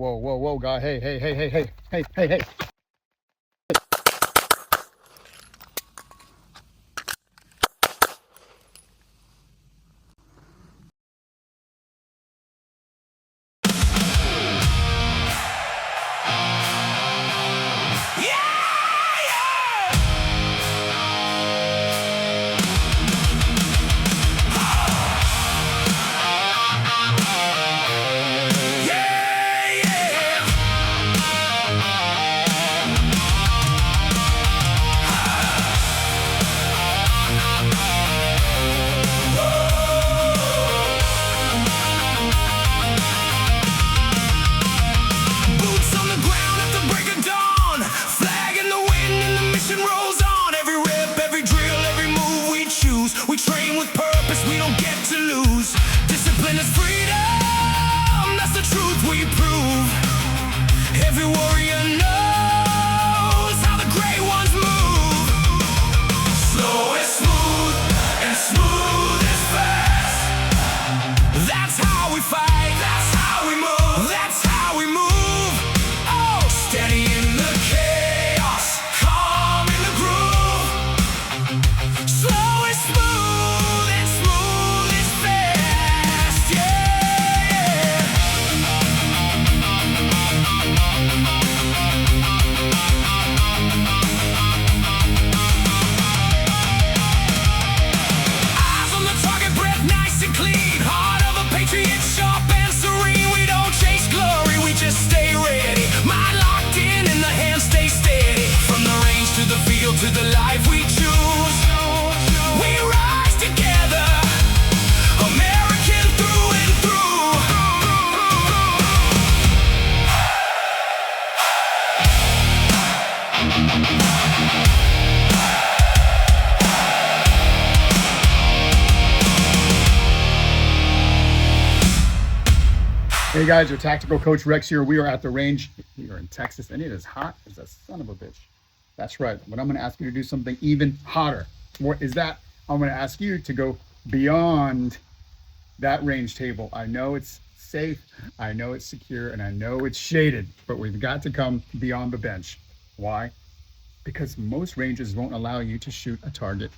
Whoa, guy. Hey. To the life we choose, we rise together, American through and through. Hey guys, your tactical coach Rex here. We are at the range. We are in Texas, and it is hot as a son of a bitch. That's right. But I'm going to ask you to do something even hotter. What is that? I'm going to ask you to go beyond that range table. I know it's safe, I know it's secure, and I know it's shaded, but we've got to come beyond the bench. Why? Because most ranges won't allow you to shoot a target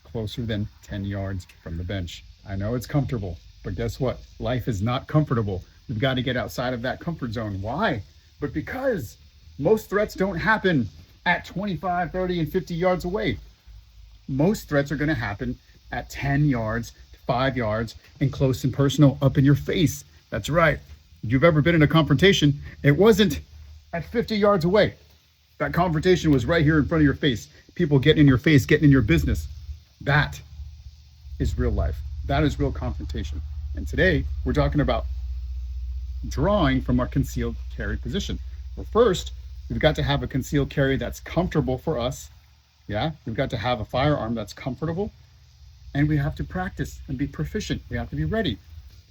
closer than 10 yards from the bench. I know it's comfortable, but guess what? Life is not comfortable. We've got to get outside of that comfort zone. Why? But because most threats don't happen at 25, 30, and 50 yards away. Most threats are going to happen at 10 yards, 5 yards, and close and personal up in your face. That's right. If you've ever been in a confrontation, it wasn't at 50 yards away. That confrontation was right here in front of your face. People getting in your face, getting in your business. That is real life. That is real confrontation. And today, we're talking about drawing from our concealed carry position. Well, first, we've got to have a concealed carry that's comfortable for us. Yeah, we've got to have a firearm that's comfortable, and we have to practice and be proficient. We have to be ready.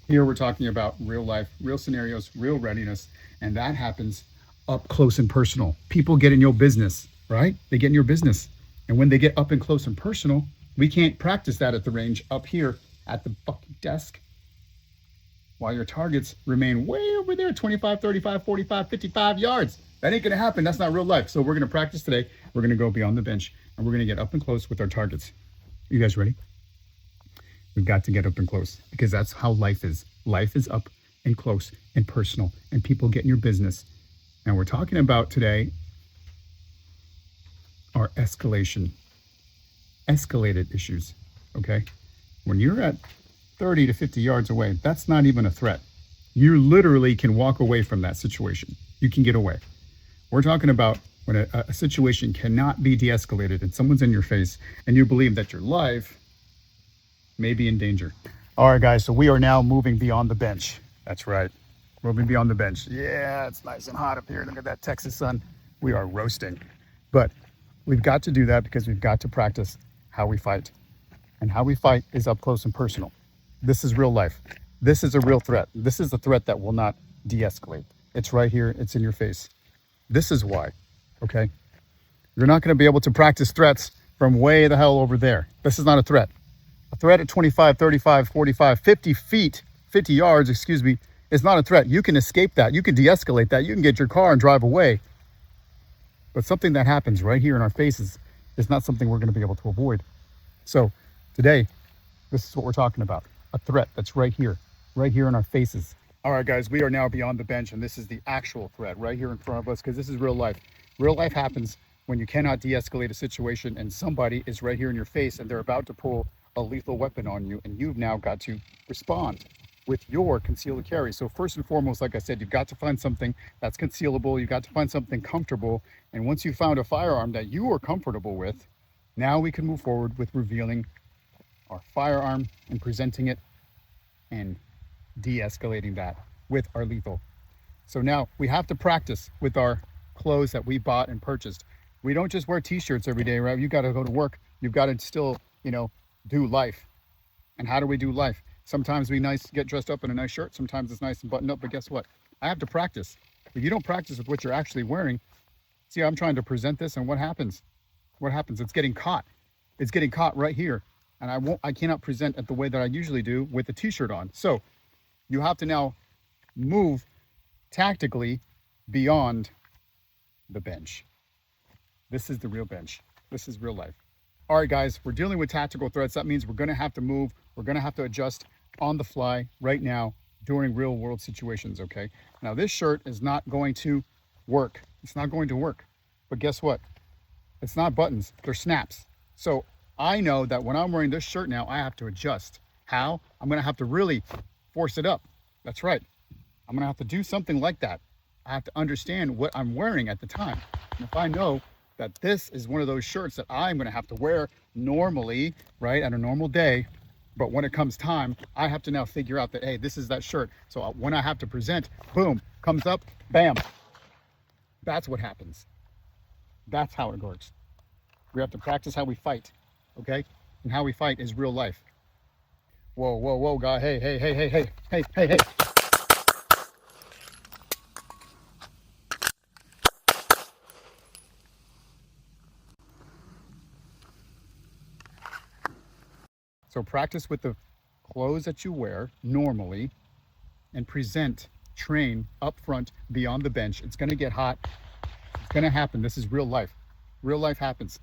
Here we're talking about real life, real scenarios, real readiness, and that happens up close and personal. People get in your business, right? They get in your business. And when they get up and close and personal, we can't practice that at the range up here at the fucking desk while your targets remain way over there, 25, 35, 45, 55 yards. That ain't gonna happen. That's not real life. So we're gonna practice today. We're gonna go beyond the bench and we're gonna get up and close with our targets. You guys ready? We've got to get up and close because that's how life is. Life is up and close and personal, and people get in your business. And we're talking about today our escalated issues, okay? When you're at 30 to 50 yards away, that's not even a threat. You literally can walk away from that situation. You can get away. We're talking about when a situation cannot be de-escalated and someone's in your face and you believe that your life may be in danger. All right, guys, so we are now moving beyond the bench. That's right, moving beyond the bench. Yeah, it's nice and hot up here. Look at that Texas sun. We are roasting. But we've got to do that because we've got to practice how we fight. And how we fight is up close and personal. This is real life. This is a real threat. This is a threat that will not de-escalate. It's right here. It's in your face. This is why, okay? You're not going to be able to practice threats from way the hell over there. This is not a threat. A threat at 25, 35, 45, 50 feet, 50 yards, excuse me, It's not a threat. You can escape that. You can de-escalate that. You can get your car and drive away. But something that happens right here in our faces is not something we're going to be able to avoid. So today, this is what we're talking about. A threat that's right here in our faces. All right, guys, we are now beyond the bench, and this is the actual threat right here in front of us, because this is real life. Real life happens when you cannot de-escalate a situation and somebody is right here in your face and they're about to pull a lethal weapon on you, and you've now got to respond with your concealed carry. So first and foremost, like I said, you've got to find something that's concealable. You've got to find something comfortable. And once you found a firearm that you are comfortable with, now we can move forward with revealing our firearm and presenting it and de-escalating that with our lethal. So now we have to practice with our clothes that we bought and purchased. We don't just wear t-shirts every day, right? You got to go to work. You've got to still, do life. And how do we do life? Sometimes we get dressed up in a nice shirt. Sometimes it's nice and buttoned up, but guess what? I have to practice. If you don't practice with what you're actually wearing, see, I'm trying to present this, and what happens? What happens? It's getting caught. It's getting caught right here. And I cannot present it the way that I usually do with a t-shirt on. So you have to now move tactically beyond the bench. This is the real bench. This is real life. All right, guys, we're dealing with tactical threats. That means we're going to have to move. We're going to have to adjust on the fly right now during real world situations, okay? Now, this shirt is not going to work. It's not going to work. But guess what? It's not buttons. They're snaps. So I know that when I'm wearing this shirt now, I have to adjust. How? I'm going to have to really force it up. That's right. I'm going to have to do something like that. I have to understand what I'm wearing at the time. And if I know that this is one of those shirts that I'm going to have to wear normally, right, on a normal day, but when it comes time, I have to now figure out that, hey, this is that shirt. So when I have to present, boom, comes up, bam. That's what happens. That's how it works. We have to practice how we fight, okay? And how we fight is real life. Whoa, whoa, whoa, guy. Hey. So practice with the clothes that you wear normally and train up front beyond the bench. It's going to get hot. It's going to happen. This is real life. Real life happens.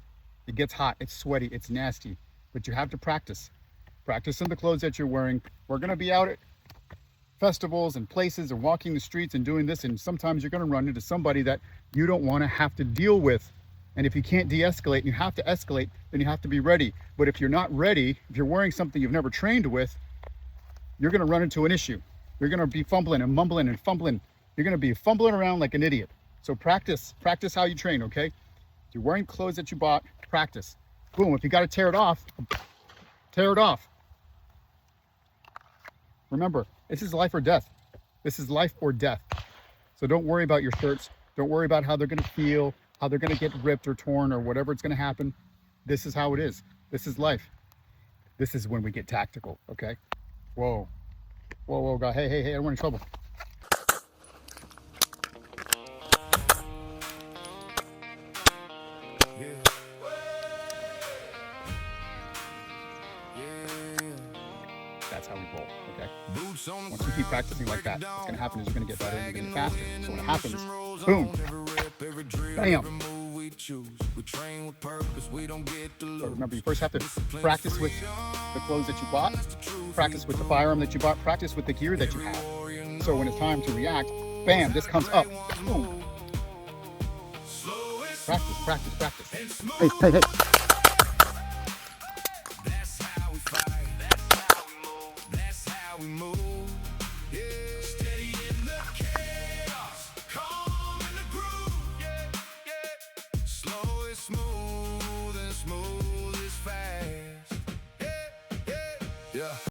It gets hot. It's sweaty. It's nasty. But you have to practice. Practice in the clothes that you're wearing. We're going to be out at festivals and places and walking the streets and doing this. And sometimes you're going to run into somebody that you don't want to have to deal with. And if you can't de-escalate and you have to escalate, then you have to be ready. But if you're not ready, if you're wearing something you've never trained with, you're going to run into an issue. You're going to be fumbling and mumbling and fumbling. You're going to be fumbling around like an idiot. So practice how you train, okay? If you're wearing clothes that you bought, practice. Boom, if you got to tear it off, tear it off. Remember, this is life or death. This is life or death. So don't worry about your shirts. Don't worry about how they're going to feel, how they're going to get ripped or torn or whatever it's going to happen. This is how it is. This is life. This is when we get tactical, okay? Whoa. Whoa, guy. Hey, I don't want any trouble. That's how we roll, okay? Once you keep practicing like that, what's going to happen is you're going to get better and you're going to get faster. So when it happens, boom, bam. So remember, you first have to practice with the clothes that you bought, practice with the firearm that you bought, practice with the gear that you have. So when it's time to react, bam, this comes up. Boom. Practice. Hey.